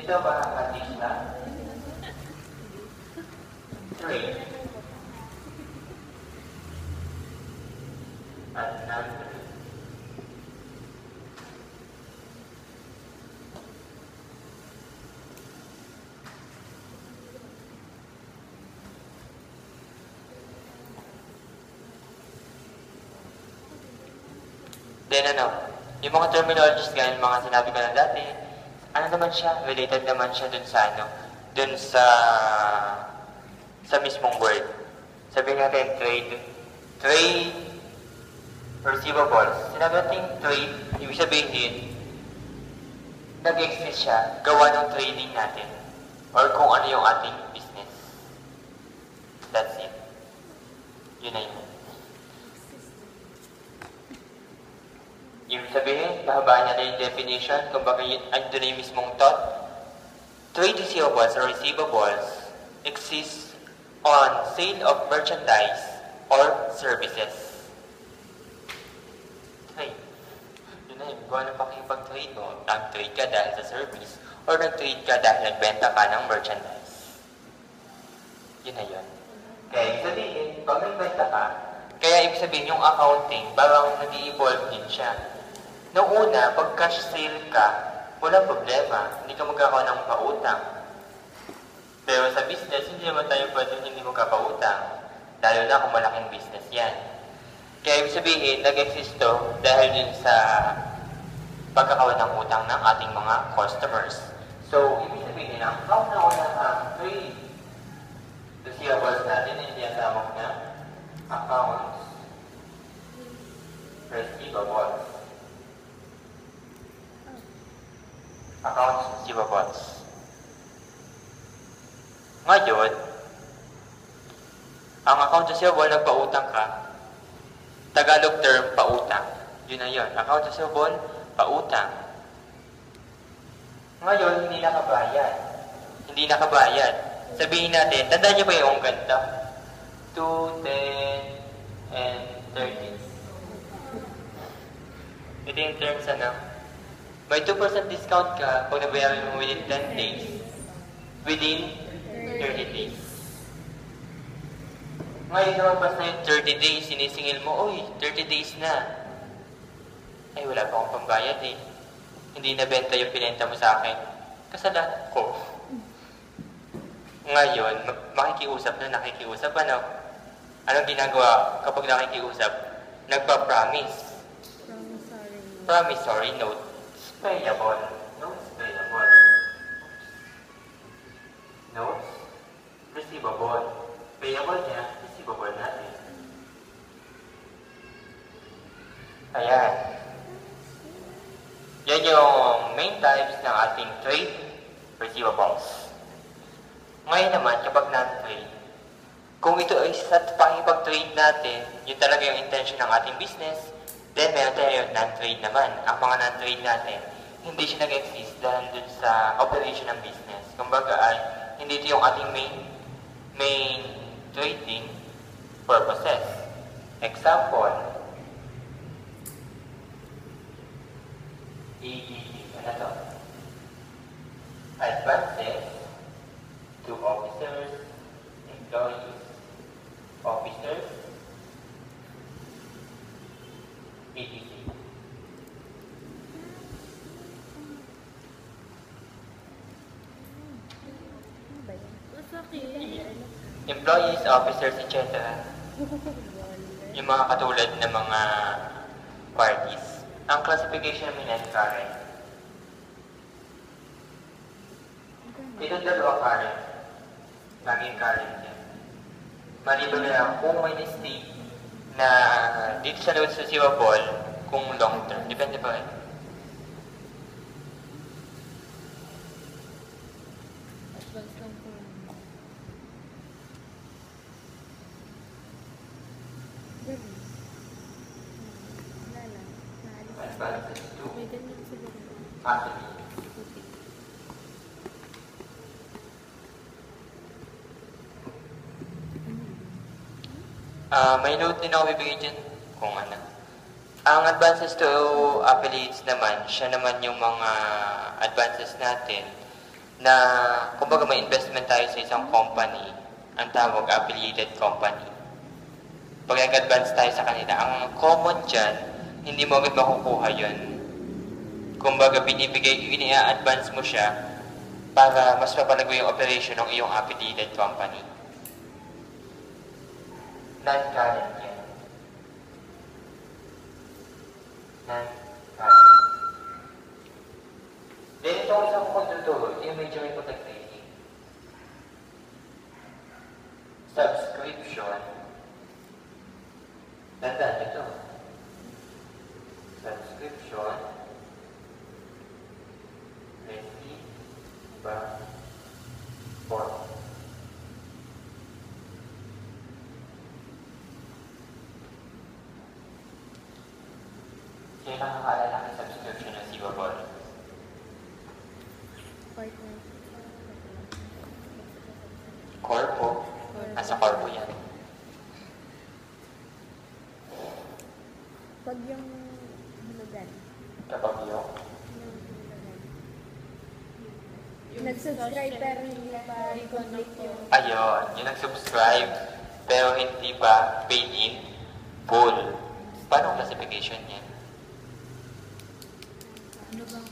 Ito makakatich na trade at non-trade. Then yung mga terminologies ganyan, mga sinabi ko na dati, ano naman siya, related naman siya dun sa dun sa mismong word. Sabihin natin, trade receivables. Sinabi natin trade, ibig sabihin, nag-exist siya, gawa ng trading natin, or kung ano yung ating business. That's it. Yun na yun. Ibig sabihin, nahabaan niya na yung definition, kumbaga andun na yung mismong thought. Trade receivables or receivables exist on sale of merchandise or services. Trade. Yun na yun. Kung ano pakipag-trade mo, nag-trade ka dahil sa service or nag-trade ka dahil nagbenta ka ng merchandise. Yun na yun. Kaya ibig sabihin, pag nagbenta ka, kaya ibig sabihin yung accounting, parang nag-i-evolve din siya. Noong una, pag cash sale ka, walang problema. Hindi ka magkakaroon ng pautang. Pero sa business, hindi naman tayo pwede hindi magkapautang. Lalo na kung malaking business yan. Kaya ibig sabihin, nag-exist to dahil din sa pagkakaroon ng utang ng ating mga customers. So, ibig sabihin ang kauna-una ang trade receivables natin, hindi ang tawag na accounts receivables. Accounts receivables. Ngayon, ang account receivable, nagpautang ka. Tagalog term, pautang. Yun na yun. Account receivable, pautang. Ngayon, hindi nakabayad. Hindi nakabayad. Sabihin natin, tandaan niyo ba yung ganda? 2, 10, and 30. Ito yung terms may 2% discount ka pag nabayaran mo within 10 days. Within 30 days. Ngayon lumabas na yung 30 days, sinisingil mo, uy, 30 days na. Ay, wala pa akong pambayad eh. Hindi nabenta yung pinenta mo sa akin. Kasalanan ko. Ngayon, nakikiusap, anong ginagawa kapag nakikiusap? Nagpa-promise. Promissory note. Payable. Notes payable. Notes receivable. Payable niya, receivable natin. Ayan. Yan yung main types ng ating trade receivables. Ngayon naman, kapag non-trade, kung ito ay sa pakipag-trade natin, yun talaga yung intention ng ating business, then meron tayo yung non-trade naman. Ang mga non-trade natin, hindi siya nag-exist dahil dun sa operation ng business. Kumbaga ay, hindi ito yung ating main trading purposes. Example, advances to officers, employees, officers, etc. Employees, officers, etc. Yung mga katulad ng mga parties. Ang classification namin ay current. Itong dalawa current. Laging current yan. Maliban na lang kung may mistake na dito sa notes receivable kung long term. Depende pa rin. Advances to company. May note din ako bibigay dyan kung ano. Ang advances to affiliates naman, siya naman yung mga advances natin na kumbaga may investment tayo sa isang company, ang tawag affiliated company. Pag nag-advance tayo sa kanila, ang common dyan, hindi mo agad makukuha yun. Kumbaga ini-advance mo siya para mas mapalago yung operation ng iyong affiliated company. Non-current yan. Non-current. Then itong isang konduturo, yung medyo may pagkakritik. Subscription. Tandaan ito. Subscription. Receipt. Form. Sino nakakaalala ng subscription receivable? Corpo. Nasa corpo yan. Pag yung hulugan. Kapag yung Nag-subscribe pero hindi pa complete yung... ayun, yung nag-subscribe pero hindi pa paid in full. Paano ang classification niya? Ano bang...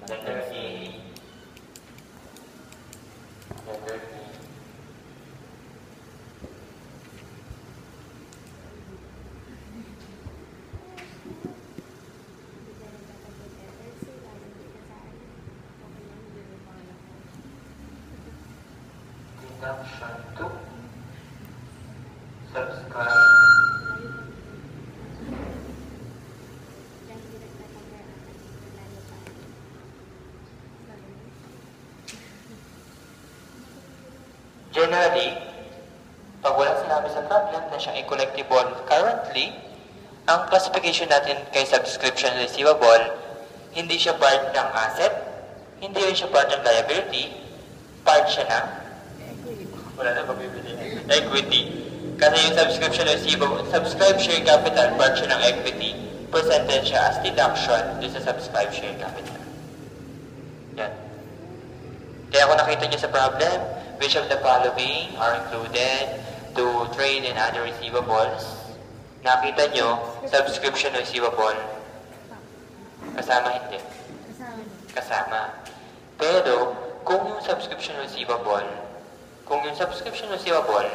Letter A. Letter B. Deduction to subscribe. Generally, pag walang sinabi sa problem na siyang i-collectible currently, ang classification natin kay subscription receivable, hindi siya part ng asset, hindi rin siya part ng liability, part siya ng wala na pabibili. Equity. Kasi yung subscription receivable, subscribed share capital, part siya ng equity, presented siya as deduction dun sa subscribed share capital. Yan. Kaya kung nakita niyo sa problem, which of the following are included to trade and other receivables? Nakita niyo, subscription receivable. Kasama hindi? Kasama. Pero, kung yung subscription receivable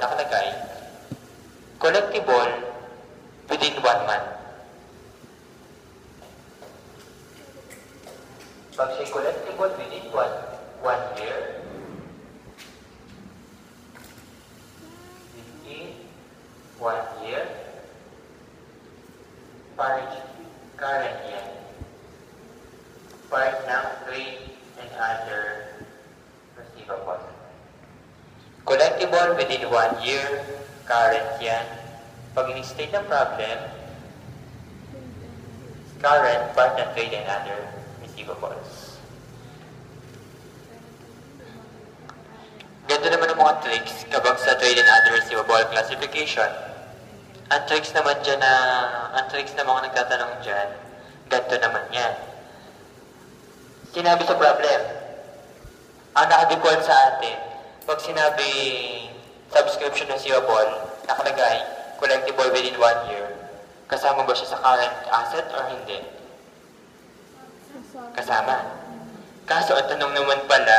nakalagay, collectible within 1 month. Pag siya collectible within 1 year, current yan. Part ng trade and other receivable. Collectible within 1 year, current yan. Pag in-state ng problem, current, part ng trade and other receivables. Ganito naman ang mga tricks kapag sa trade and other receivable classification. Ang tricks naman ng mga nagtatanong dyan, ganito naman yan. Sinabi sa problem, ang naka-default sa atin, pag sinabi subscription receivable, nakalagay, collectible within 1 year, kasama ba siya sa current asset or hindi? Kasama. Kaso ang tanong naman pala,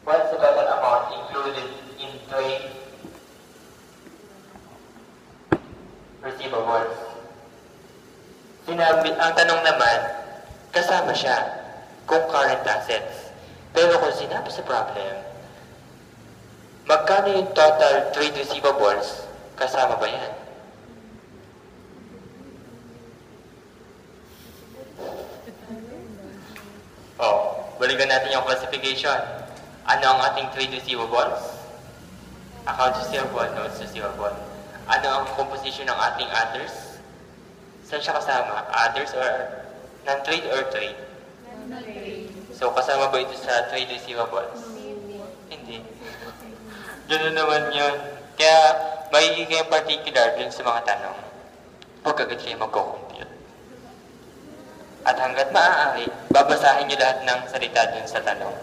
what's the total amount included in trade receivables? Ang tanong naman, kasama siya kung current assets. Pero kung sinabi sa problem, magkano yung total trade receivables, kasama ba yan? Balikan natin yung classification. Ano ang ating trade receivables? Accounts receivable, notes receivable. Ano ang composition ng ating others? Saan siya kasama? Others or non-trade or trade? Non-trade. So, kasama ba ito sa trade receivables? Hindi. Ganoon naman yun. Kaya, magiging kayo particular dun sa mga tanong. Huwag agad kayo magko-compute. At hanggat maaari, babasahin niyo lahat ng salita dun sa tanong.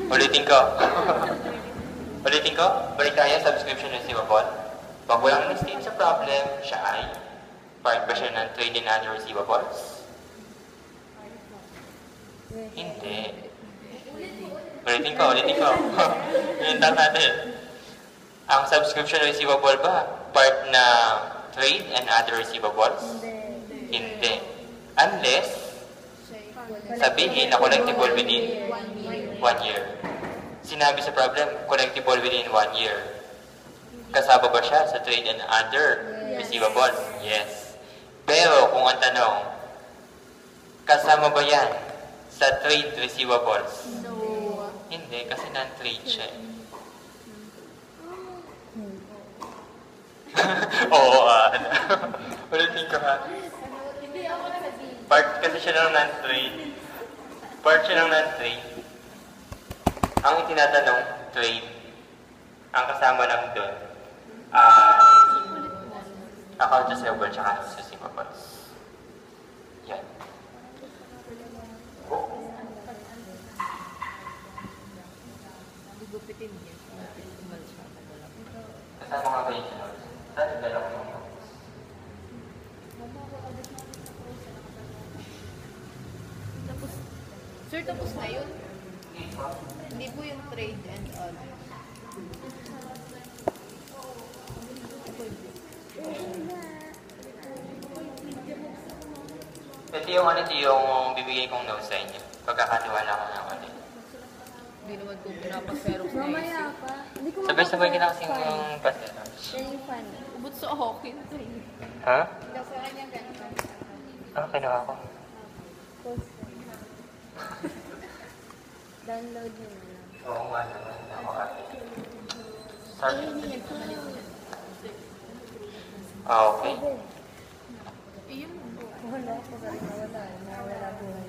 Ulitin ko. Ulitin ko, balik tayo, subscription receivable. Pag walang na-state sa problem, siya ay part ba siya ng trade and other receivables? Hindi. Ulitin ko. Yun natin. Ang subscription receivable ba, part na trade and other receivables? Hindi. Unless, sabihin na collectible within 1 year. Sinabi sa problem, collectible within 1 year. Kasama ba siya sa trade and other receivables? Yes. Pero kung ang tanong, kasama ba yan sa trade receivables? No. Hindi, kasi non-trade siya. Oo, ulitin ko ha. Part kasi siya ng non-trade. Part siya ng non-trade. Ang itinatanong, trade. Ang kasama lang doon ay account receivable tsaka receivables. Yan. Kasama ka ba yung sinunod? Saan yung dalawa mo? Tapos, sir, tapos na yun? Hindi po yung trade and all. Ito yung bibigay kong notes sa inyo. Pagkakatiwala ko ng ulit. Hindi naman po pinapaseros na Mamaya pa. Hindi ko Sabay-sabay kita kasing yung paseros. Yan yung fun. Ubot sa akin to. Ha? Kasi kanya ganito. Kinuha ko. Post. Download nyo na lang. Oo nga naman. Ako ate. Sorry. Okay. Iyon mo. Wala ko pa rin nawala. Nawala buhay.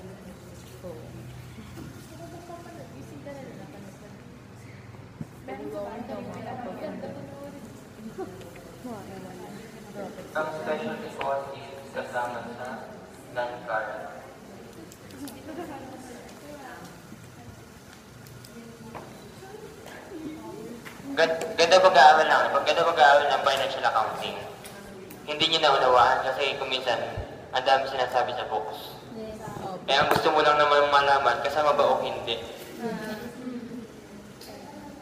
Ang specialty ko is kasama sa non-current. Ganda pag-aaral lang. Pag ganda pag-aaral ng financial accounting, hindi niyo naunawaan kasi kung minsan, ang dami sinasabi sa books. Yes. Kaya ang gusto mo lang naman malaman, kasama ba o hindi.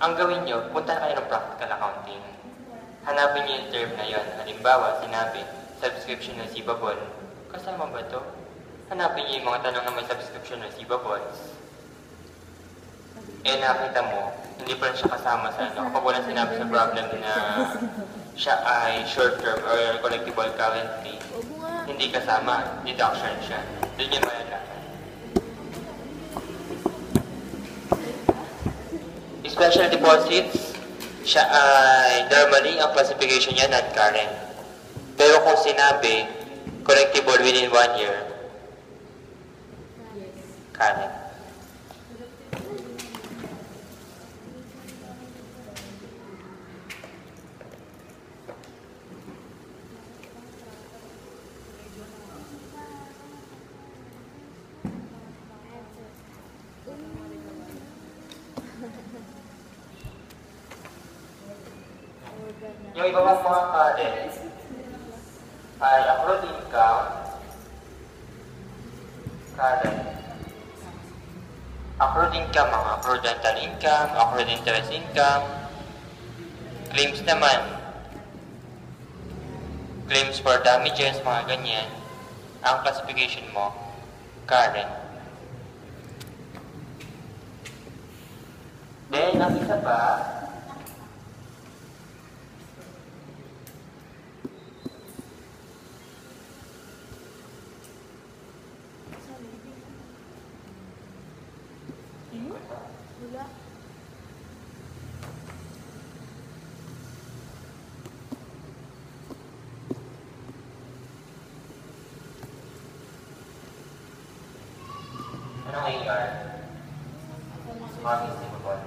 Ang gawin nyo, punta kayo ng practical accounting. Hanapin nyo yung term na yon. Halimbawa, sinabi, subscription receivable. Kasama ba to? Hanapin nyo yung mga tanong na may subscription receivables. Nakita mo, hindi pa rin siya kasama sa ano. Kapag wala sinabi sa problem na siya ay short-term or collectible currently, hindi kasama, deduction siya. Doon yun malalaman. Special deposits, siya ay normally ang classification niya non-current. Pero kung sinabi, collectible within 1 year, current. Yung iba pang mga current ay accrued income, current. Accrued income, mga accrued rental income, accrued interest income. Claims naman, claims for damages, mga ganyan. Ang classification mo, current. Then, ang isa pa, anong AR? Smart receivable.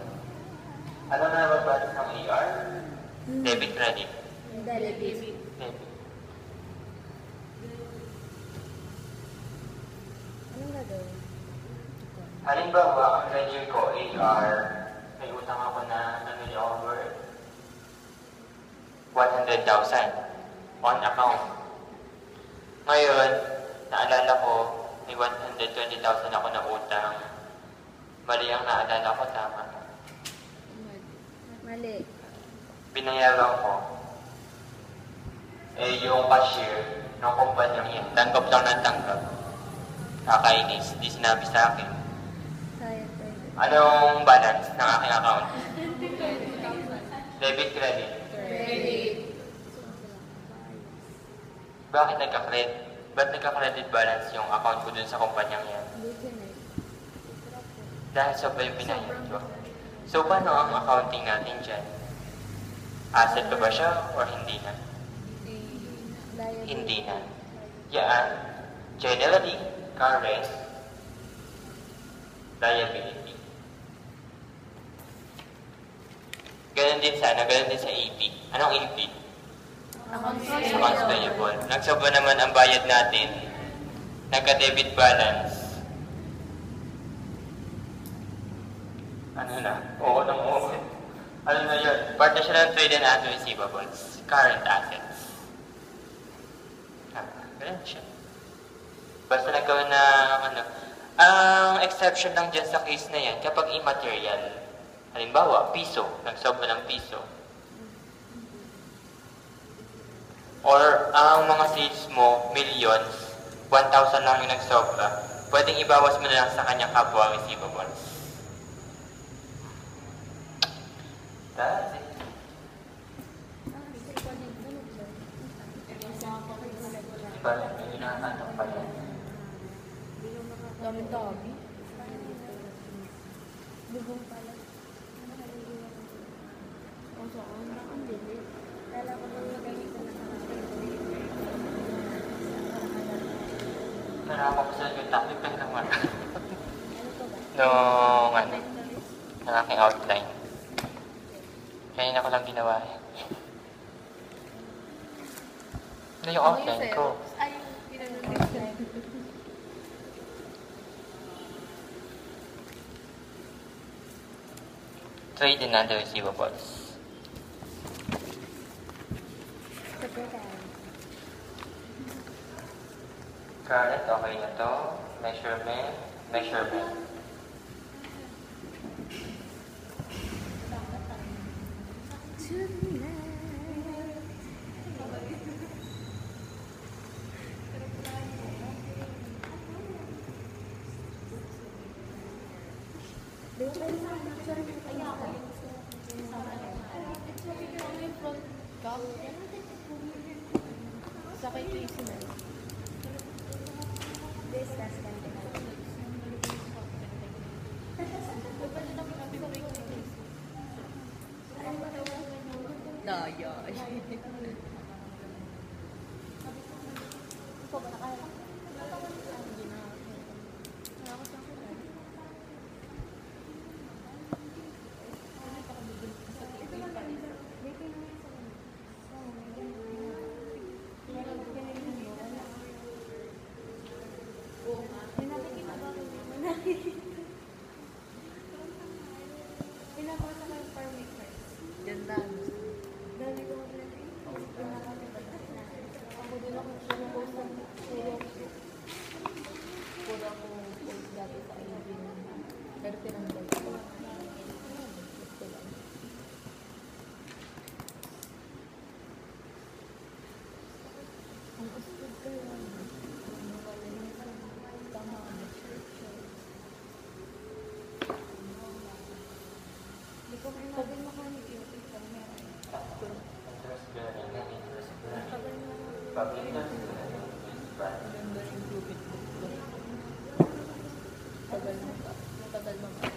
Ano na naman ba ng AR? Debit credit. Debit. Debit. daw. Halimbawa, ang ledger ko, AR, may utang ako na over 100,000 on account. Ngayon, naalala ko, may 120,000 ako na utang. Mali ang naalala ko, tama. Mali. Binayaran ko. Yung cashier ng kumpanyang yan, tanggap lang ng tanggap. Kakainis, di sinabi sa akin. Sayang tayo. Anong balance ng aking account? Debit, credit. Credit. Bakit nagka-credit? Ba't nagka-credit balance yung account ko dun sa kumpanyang yan? Buti na eh. Dahil sobra yung binayad ko. So, paano ang accounting natin dyan? Asset ko ba siya or hindi na? Liability. Hindi na. Yan, generally, current liability. Ganon din sana, ganon din sa AP. Anong AP? Accounts payable. Nagsobra naman ang bayad natin. Nagka-debit balance. Ano na? Oo nang oo. Ano na yun? Part na siya ng trade and other receivables. Current assets. Ganun siya. Basta nagkaroon ng ano. Ang exception lang dyan sa case na yan, kapag immaterial. Halimbawa, piso. Nagsobra ng piso. Or ang mga sales mo, millions, 1,000 lang yung nagsobra, pwedeng ibawas mo na lang sa kanyang kapwa receivables. That's it. Diba, may hinahanap pa yan. Dami-dami. Bubong pala. O, saan? Ang bilis. Kala ko nung nagamit ko na Narapak ko sa yung topic pa naman. Ano to ba? Nung ano, ng aking outline. Kanina ko lang ginawa eh. Ano yung outline ko? Ay, yung pinanong Trade and other receivables. Sa pera. Current, okay na to. Measurement, measurement. Sakay ko yung sinay. This last time. Daya. Pinapasa ko yung farm makers. Ganda. Dami ko na ako din ako sinupost ng seryoso. Puro ako post dati sa IB. Pero tinanggal ko. Gusto lang. Ang usod ko yun. Tama ka na. Hindi ko kayo maging makanik yun. Interest bearing and interest bearing. Sabi mo, Public interest bearing. Ganda yung gupit ko. Tagal mo ka. Tagal mo ka.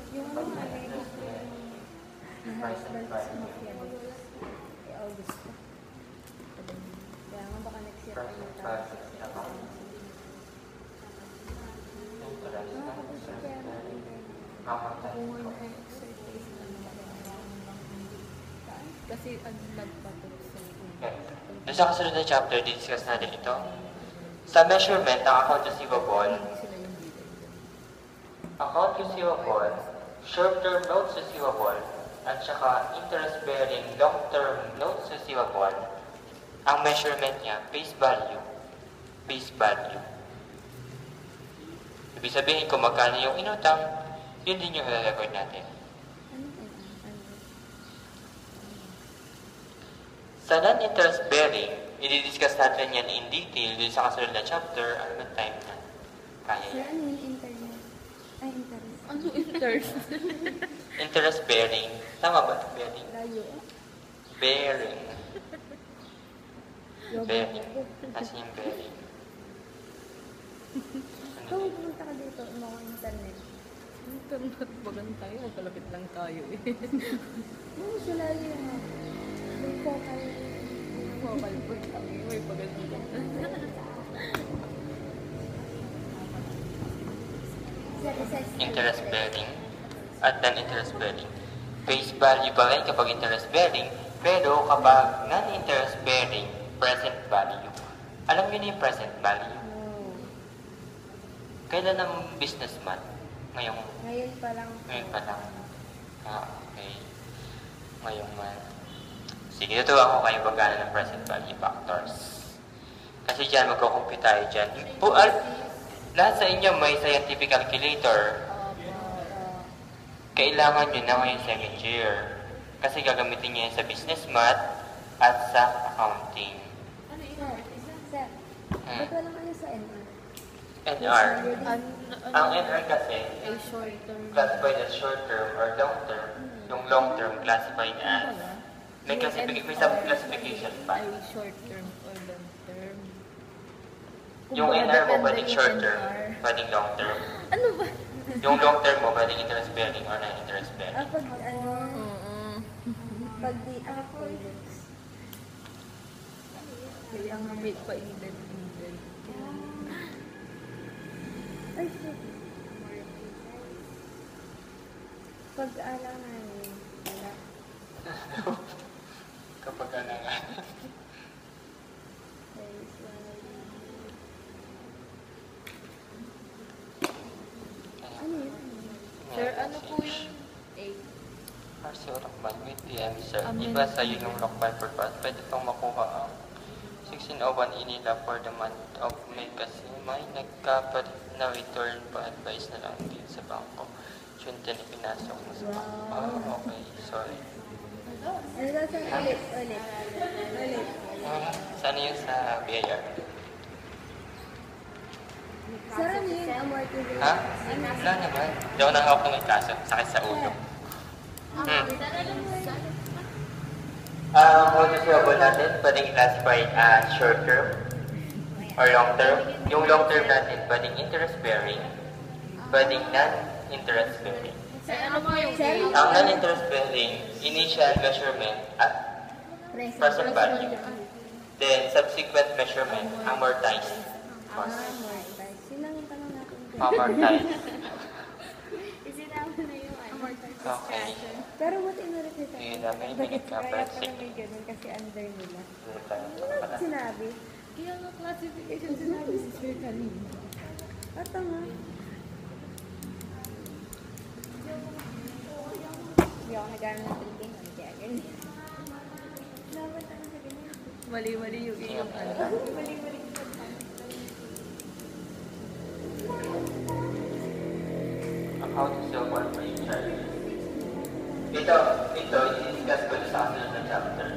yung mga nalibig ko yung husband sa mafia kay Augusto. Kaya nga baka next year pa yung tapos. Nakakapusok kaya natin kayo. Kung ano ay exercise na Kasi ano nagpatok sa Okay. Doon sa kasunod na chapter, discuss natin ito. Sa measurement ng account receivable, Hindi sila yung bida. account receivable, short-term notes receivable, at saka interest-bearing long-term notes receivable, ang measurement niya, face value. Face value. Ibig sabihin kung magkano yung inutang, yun din yung i-record natin. Sa non-interest bearing, i-discuss natin yan in detail dun sa kasunod na chapter at may time na. Kaya Sir, yan. ano yung internet? Ay, interest. Ano interest? Interest bearing. Tama ba? Bearing. Layo. Bearing. Yoga. Bearing. As in bearing. Ano Kung yun? pumunta ka dito, mo internet. Internet bagan tayo. Kalapit lang tayo eh. Oo, sila yun. May focal. Mobile phone kami. May bagan Interest bearing at non-interest bearing. Face value pa rin kapag interest bearing, pero kapag non-interest bearing, present value. Alam niyo na yung present value? Oo. Kailan ang business month? Ngayong Ngayon pa lang. Ngayon pa lang. Okay. Ngayong month. Sige, tutuwa ko kayo pagkano ng present value factors. Kasi dyan, magkukumpute tayo dyan. Lahat sa inyo may scientific calculator. Kailangan nyo na ngayon second year. Kasi gagamitin nyo yan sa business math at sa accounting. Sir, ba't walang ano sa NR? NR. Ang NR kasi, Ay, short term. classified as short term or long term. Yung long term classified as may sub-classification pa. Ay, short term or long term. Yung Kumbaga, NR mo depende pwedeng yung short term, NR. pwedeng long term. Ano ba? Yung long term mo pwedeng interest bearing or non-interest bearing. Pag ano, Oo. pag di accolades. Kaya nga may pa-indent. Ay, shit. Pag-alam namin, wala. Kapag ano nga. Face value. Ano yun? Sir, ano po yung 8? RC Lokban with PM, sir. Amen. Iba sa yun yung Lokban purpose. Pwede pong makuha ang 1601 inila for the month of May kasi may nagkapalit na return pa advice na lang din sa bangko. Yun din ipinasok mo sa bangko. Okay, sorry. Ano daw sa ulit? Ulit. Sana yun sa BIR? Sir, ano yun? Amortization. Ha? Wala naman. Hindi ako nakahawak ng may kaso. Sakit sa ulo. Kung receivable natin, pwedeng i-classify as short term or long term. Yung long term natin, pwedeng interest bearing, pwedeng non-interest bearing. Ano po yung Sir, Ang non-interest bearing, initial measurement at present value. Then, subsequent measurement, amortized cost. amortize. Yun lang yung tanong natin. Amortized. Isinama na yung amortize. Okay. Pero what inulit nito? Yun na, may Bakit kaya nagka-present. pala may ganun kasi under nila? Dito tayo pala. Sinabi? Kaya nga classification sinabi si Sir kanina. At nga. Hindi ako nag-aaral ng Pilipino. Kaya ganyan. Dapat ano sa ganyan? Mali-mali yung iyong ano. Mali-mali. Account receivable for each charge. Ito, i-discuss ko sa kasunod na chapter.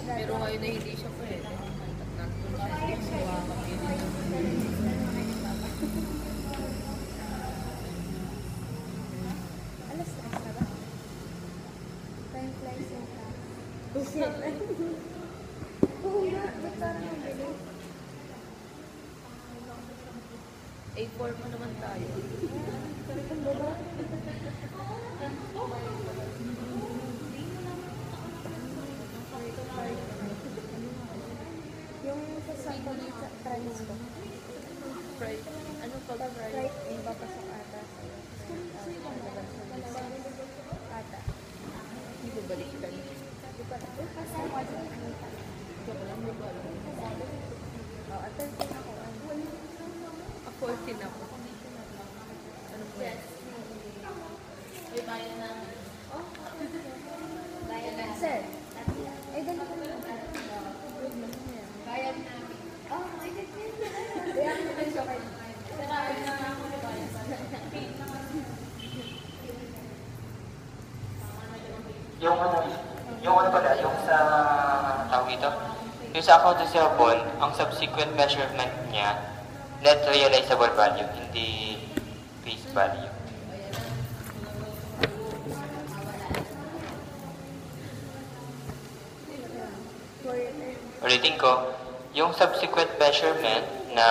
Pero ngayon na hindi siya pwede. At nandun siya sa mga Alas 3 na ba? Time flies so fast. Oo nga, ba't parang ang bilis? A4 mo naman tayo. Ang baba. example, sa price ko. Fright. Ano pag Pag fright? flight, may papasok ata sa'yo. Ata. Hindi ko balikan. Di pa. Kasama ko dyan. Joke lang, di ba alam? At 13 ako. Ako, 14 ako. Ano po yan? May bayan na. Sir, ay ganito na lang. Bayan namin. Oh, my God. Kaya ako na siya kayo. Sarabi na ako ni bayan. Yung ano pala, yung sa tawag ito, yung sa account receivable, ang subsequent measurement niya, net realizable value, hindi face value. Ulitin ko, yung subsequent measurement na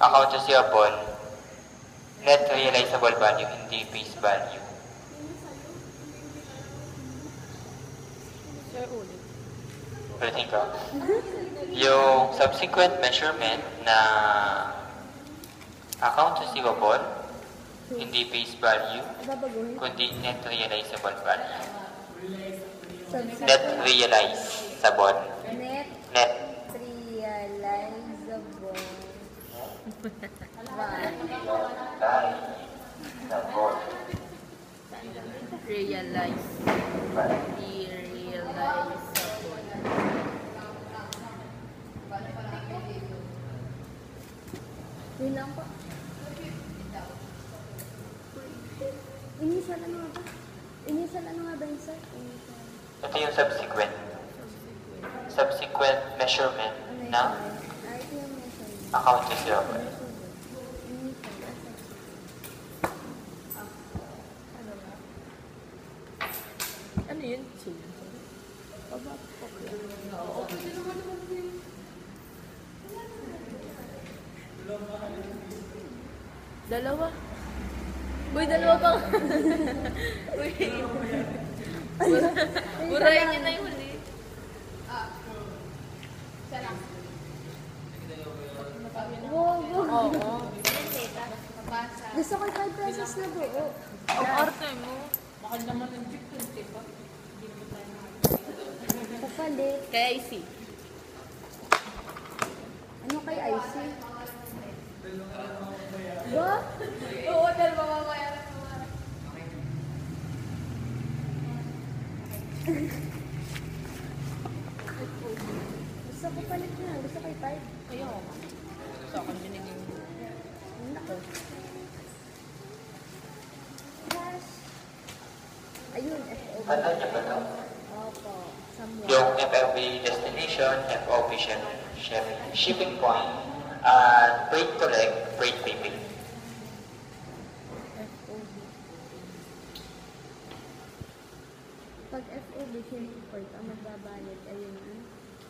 account receivable, net realizable value, hindi face value. Sir, ulit. Ulitin ko, yung subsequent measurement na account receivable, hindi face value, Babaguhin. kundi net realizable value. Subsequent. Net realizable. Net Net. realizable. Realize. Realizable. Yun lang po. Initial ano nga ba? Initial ano nga ba yun, sir? Initial. Ito yung subsequent. Subsequent measurement na Ito yung measurement. account receivable. Ano yun? Change. Baba po. Dalawa. Uy, dalawa pa. Uy. Burahin niyo na yung huli. Wow, wow. Oo. Gusto ko 5 pesos na buo. Ang arte mo. Bakit naman ng jeep yun, diba? Kapalit. Kaya IC. Ano kay IC? Ba? Oo, dalawa mamayaran mo. Gusto ko palit na. Gusto ko 5. Ayaw. Sa akin binigay mo. Nako. Cash. Ayun, FOB. Tandaan niyo ba ito? Opo. Somewhere. Yung FOB destination, FOB shipping point, freight collect, freight payment. FOB. Pag FOB, shipping point, ang magbabayad, ayun na.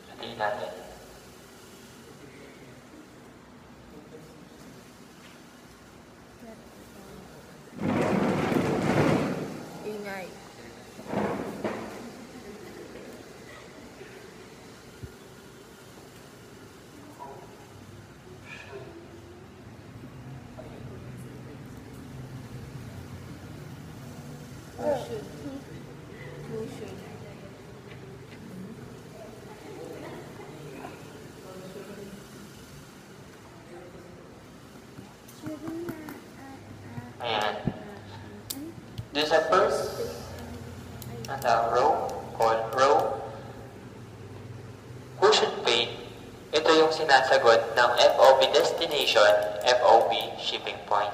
Sabihin natin. Ingay. Motion. Motion. Shipping na. Ayan. Doon sa first row, called row, who should pay, ito yung sinasagot ng FOB destination, FOB shipping point.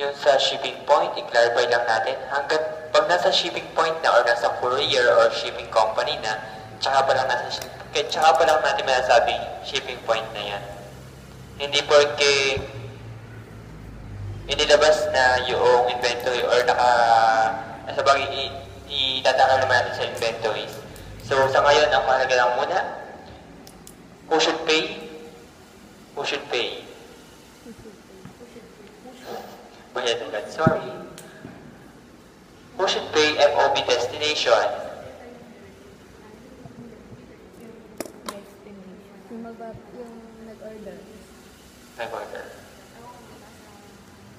Yung sa shipping point, i-clarify lang natin, hanggang pag nasa shipping point na or nasa courier or shipping company na, tsaka pa lang natin masasabi shipping point na yan. Hindi porque inilabas na yung inventory or nasa bagay itatakal naman natin sa inventories. So, sa ngayon, ang mahalaga lang muna, who should pay? Who should pay? Bayad agad, sorry. Who should pay FOB destination? Nag-order. Nag-order.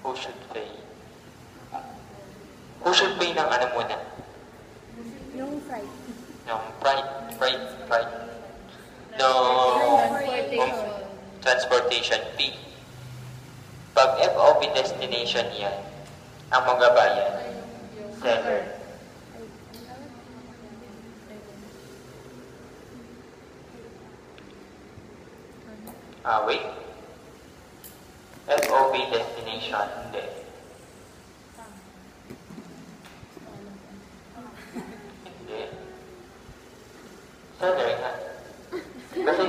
Who should pay? Who should pay ng ano muna? Yung flight. Ng freight. No, Transportation. transportation fee. Pag FOB destination yan, ang magabayan, seller. Wait. FOB destination, hindi. Hindi. Seller nga. Kasi,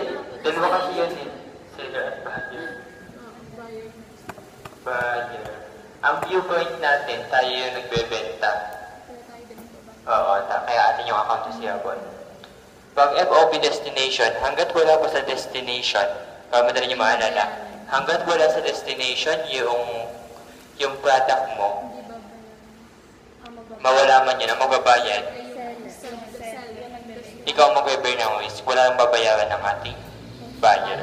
dalawa kasi yun eh. Seller at buyer. Buyer. Ang viewpoint natin, tayo yung nagbebenta. Oo, kaya atin yung account receivable. Pag FOB destination, hanggat wala pa sa destination, madali nyo maalala, hanggat wala sa destination yung product mo, mawala man yun, ang magbabayad, ikaw mag-bear ng risk, wala nang babayaran ng ating buyer.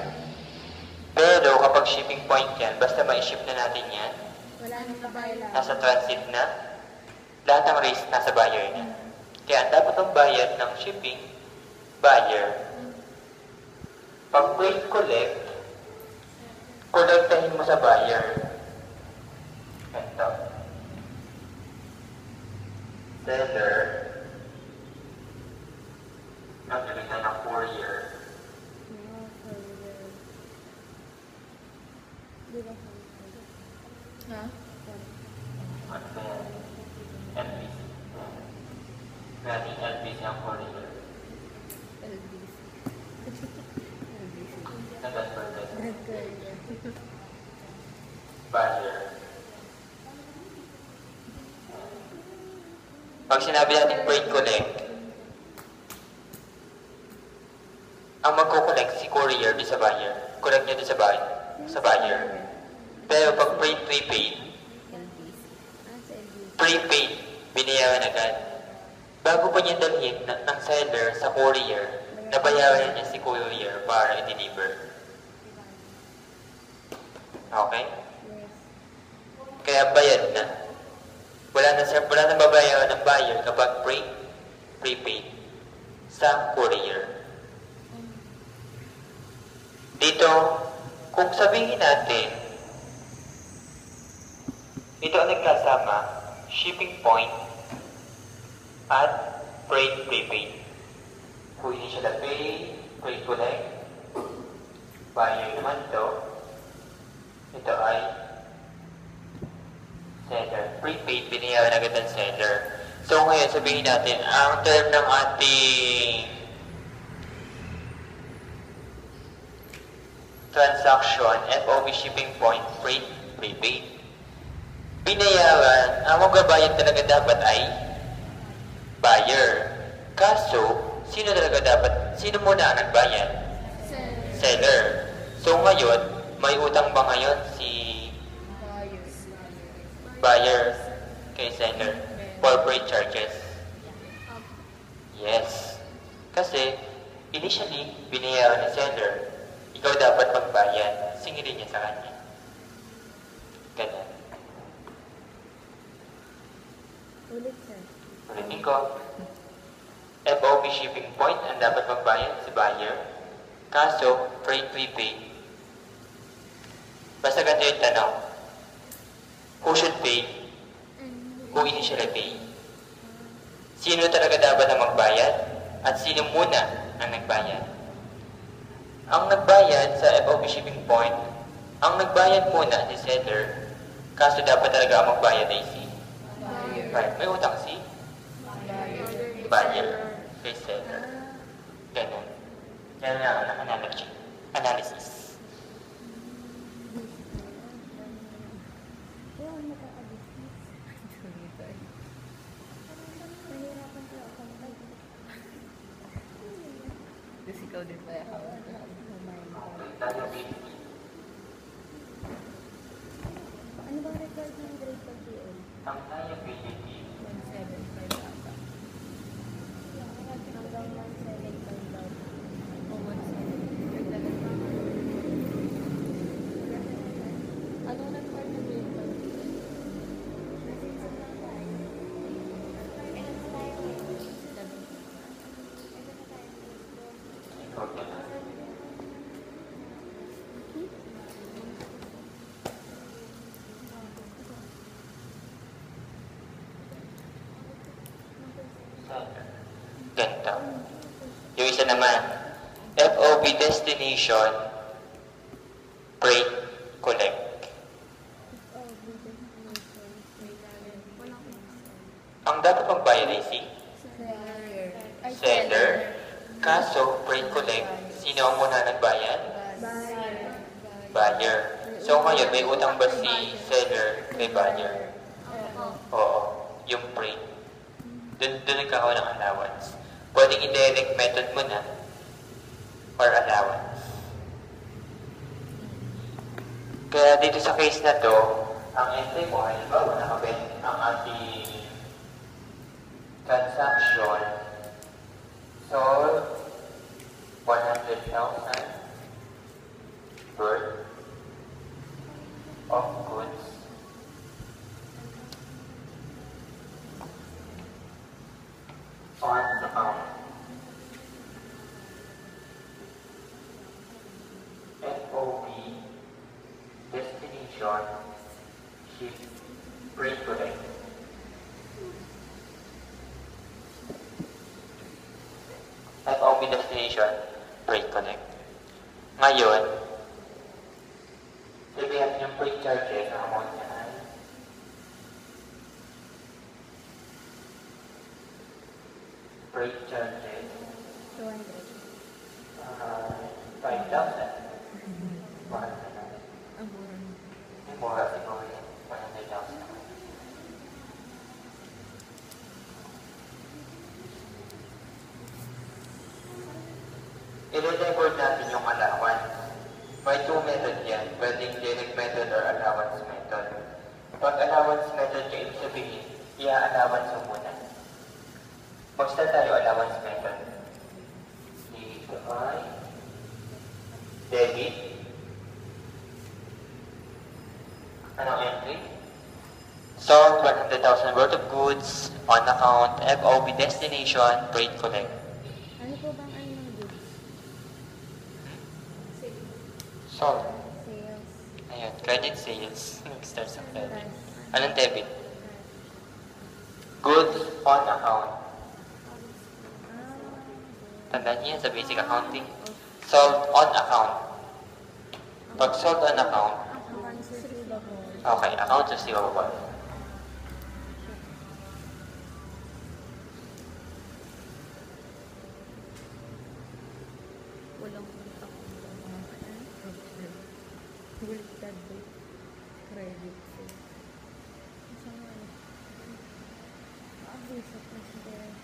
Pero kapag shipping point yan, basta ma-ship na natin yan, Wala nang babayad. nasa transit na, lahat ng risk nasa buyer na. Kaya dapat ang bayad ng shipping, buyer. Pag wait collect, kolektahin mo sa buyer. Ito. Seller. Nagbibigay ng courier. Di ba? Ha? Ano ba yan? LBC. Nating LBC ang courier. LBC. Nag-advertise. Nag-courier. Buyer. Pag sinabi natin freight collect, ang magko-collect si courier di sa buyer. Collect niya di sa buyer. Pero pag freight prepaid, LBC. Sa LBC. prepaid, binayaran agad. Bago pa niya dalhin ng seller sa courier, nabayaran niya si courier para i-deliver. Okay? Yes. Kaya bayad na. Wala na babayaran ng buyer kapag prepaid sa courier. Dito, kung sabihin natin, ito ang nagkasama, shipping point at freight prepaid. Kung hindi siya pay, freight collect, buyer naman ito ay seller. Prepaid, binayaran agad ng seller. So ngayon, sabihin natin, ang term ng ating transaction, FOB shipping point, freight prepaid. Binayaran, ang magbabayad talaga dapat ay buyer. Kaso, sino muna ang nagbayad? Seller. So ngayon, may utang ba ngayon si buyer kay seller for freight charges? Yes. Kasi, initially, binayaran ni seller, ikaw dapat magbayad. Singilin niya sa kanya. Ganyan. Ulit, sir. Ulitin ko. FOB shipping point, ang dapat magbayad si buyer. Kaso, freight prepaid. Basta ganito yung tanong. Who should pay? Who initially pay? Sino talaga dapat ang magbayad? At sino muna ang nagbayad? Ang nagbayad sa FOB shipping point, ang nagbayad muna si seller, kaso dapat talaga ang magbayad ay si buyer. May utang si buyer kay seller. Ganun. Yan ang analysis. Kaya ako nakaka-business. Nahirapan ko ako. Kasi ikaw din pala ako. Tayo BT. Ano bang record ng grade pag PL? Ang tayo BT. 175 ata. Hanggang 175 daw. O 170. seller. Ganito. Yung isa naman, FOB destination, freight collect. Ang dapat magbayad ay si seller. Kaso, freight collect, sino ang muna nagbayad? Buyer. So ngayon, may utang ba si seller kay buyer? Oo. Yung freight. Doon nagkakaroon ng allowance. Pwedeng i-direct method mo na or allowance. Kaya dito sa case na to, ang entry mo, halimbawa, nakabit ang ating transaction sold 100,000 worth of goods on account. FOB destination ship freight collect. FOB destination freight collect. Ngayon, sabihan yung freight charges ang amount niya ay freight charges 200. 5,000. Mahal na lang. Ang mura mo. Yung mura siguro yun. 100,000. I-record natin yung allowance. May two method yan. Pwedeng direct method or allowance method. Pag allowance method yung ibig sabihin, i-allowance mo muna. Mag-start tayo allowance method. Dito ay debit. Anong entry? Sold 100,000 worth of goods on account FOB destination freight collect. Ano po bang ano ng goods? Sold. Sales. Ayun, credit sales. Nag-start sa credit. Anong debit? Goods on account. Tandaan niyo yan sa basic accounting. Sold on account. Pag sold on account, Accounts receivable. okay, accounts receivable. Walang kontak ko sa mga kaya. Baliktad ba? Credit sales. Isang ano? Visa president.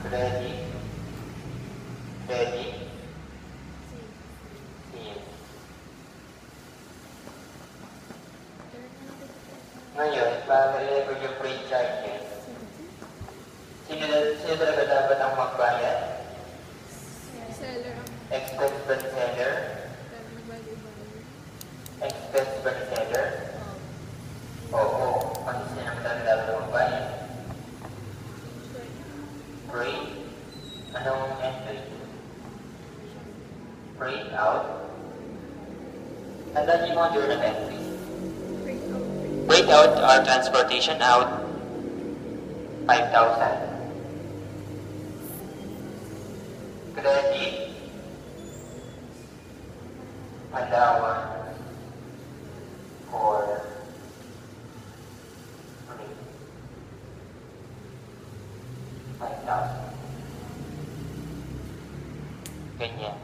Credit. Credit. Sales. Ngayon, para i-record yung freight charges, sino talaga dapat ang magbayad? Seller ang Expense ba ni seller? nagbayad-bayad. Expense ba ni seller? Oo. Kasi sino naman talaga dapat ang magbayad? Freight? Anong entry? Freight out? Tandaan niyo yung mga journal entries. Freight out or transportation out, 5,000. Credit, allowance, or freight, 5,000. Ganyan.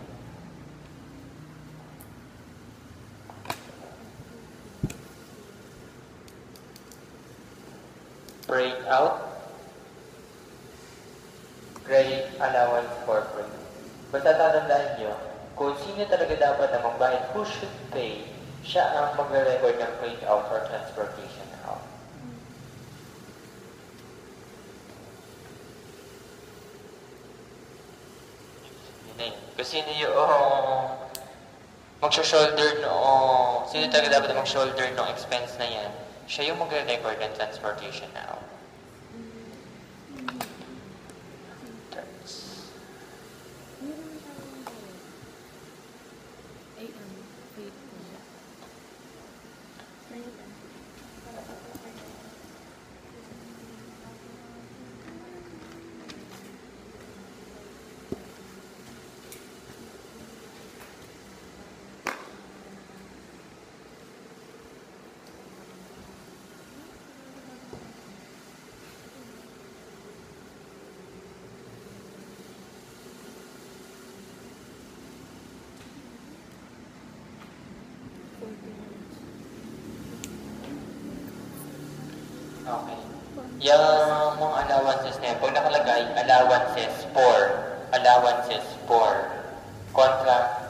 Freight out, credit allowance for freight. Basta tatandaan nyo, kung sino talaga dapat na magbayad, who should pay, siya ang magre-record ng freight out or transportation out. Yun eh. Kung sino yung mag-shoulder sino talaga dapat na mag-shoulder ng expense na yan, siya yung magre-record ng transportation out. Okay. Yung mga allowances na yan, pag nakalagay, allowances for contra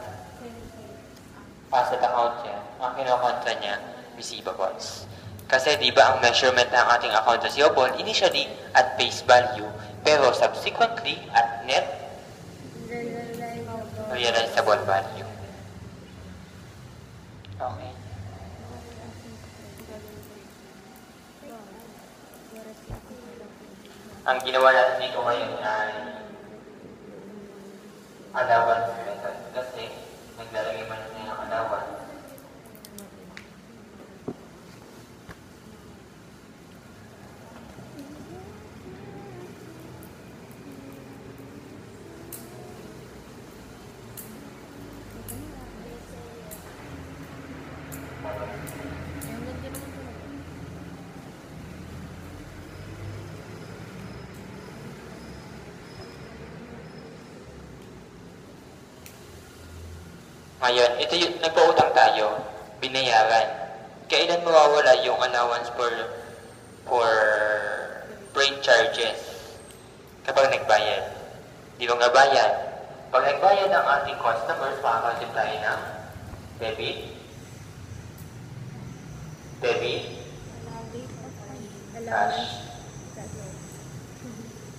asset account yan, ang kinokontra niya, receivables. Kasi di ba ang measurement ng ating account receivable initially at face value, pero subsequently at net realizable value. Okay. Ang ginawa natin dito ngayon ay allowance method kasi naglalagay man natin ng allowance. Ngayon, ito yung nagpautang tayo, binayaran. Kailan mawawala yung allowance for freight charges? Kapag nagbayad. Di ba nga bayad? Pag nagbayad ang ating customers, makakasin tayo ng debit. Cash.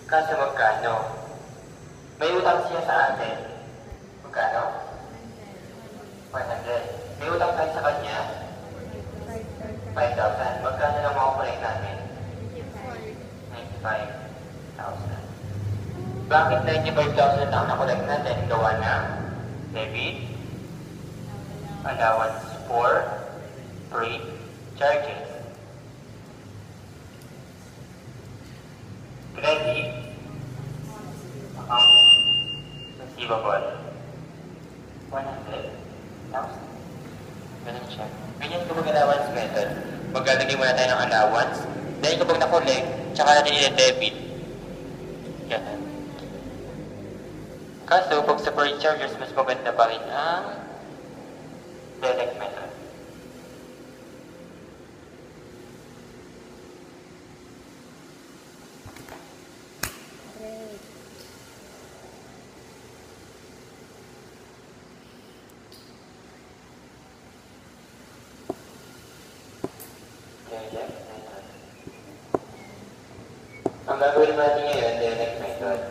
Kaso magkano? May utang siya sa atin. Magkano? 100. May utang tayo sa kanya? 5,000. Magkano lang makukulik natin? 95,000. Bakit 95,000 ang nakulik natin? Gawa ng debit, allowance for freight charges, credit, account receivable, 100,000. Ganun siya. Ganyan kapag allowance method. Maglalagay muna tayo ng allowance. Dahil kapag nakulik, tsaka natin i-debit. Ganun. Kaso, pag sa freight charges, mas maganda pa rin ang direct method. Ang gagawin natin ngayon, direct method.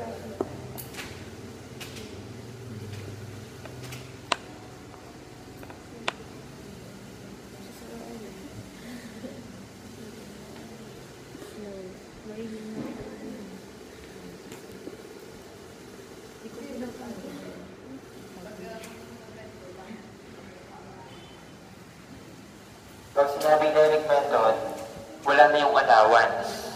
Pag sinabing direct method, wala na yung allowance.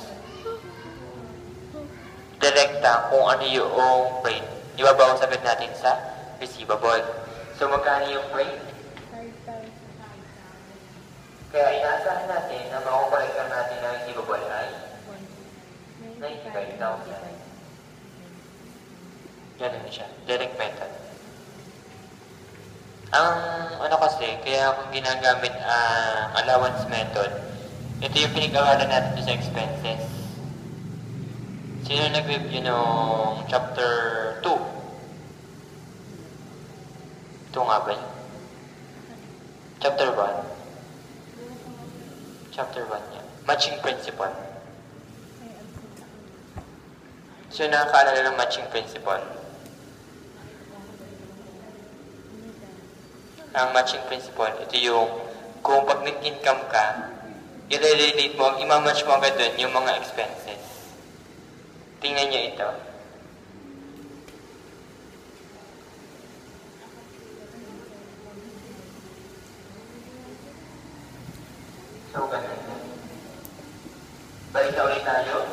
Direkta kung ano yung freight. Ibabawas agad natin sa receivable. So, magkano yung freight? 5,000. Kaya inaasahan natin na makukolekta natin ng receivable ay 95,000. Ganun siya. Direct method. Ang ano kasi, kaya kung ginagamit ang allowance method, ito yung pinag-aralan natin sa expenses. Sino nag-review ng chapter 2? Ito nga ba yun? Chapter 1. Chapter 1 yan. Matching principle. So, nakakaalala ng matching principle. Ang matching principle, ito yung kung pag nag-income ka, i-relate mo, imamatch mo agad dun yung mga expenses. Tingnan nyo ito. So, ganun. Balik na ulit tayo.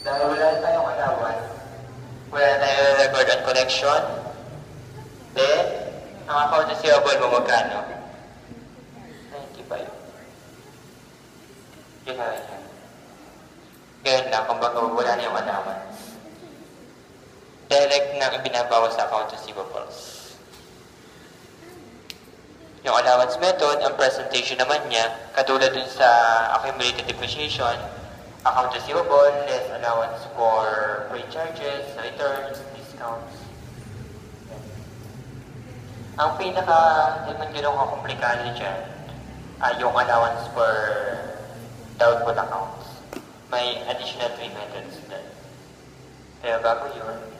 Dahil wala tayong allowance, wala tayong record on collection, then, ang account receivable mo magkano? 95. Yun na rin. Ganyan lang, kumbaga wala na yung allowance. Direct na ibinabawas sa account receivables. Yung allowance method, ang presentation naman niya, katulad dun sa accumulated depreciation, account receivable, less allowance for freight charges, returns, discounts. Ang pinaka, naman ganun kakomplikado dyan, yung allowance for doubtful accounts. May additional 3 methods dyan. Kaya bago yun,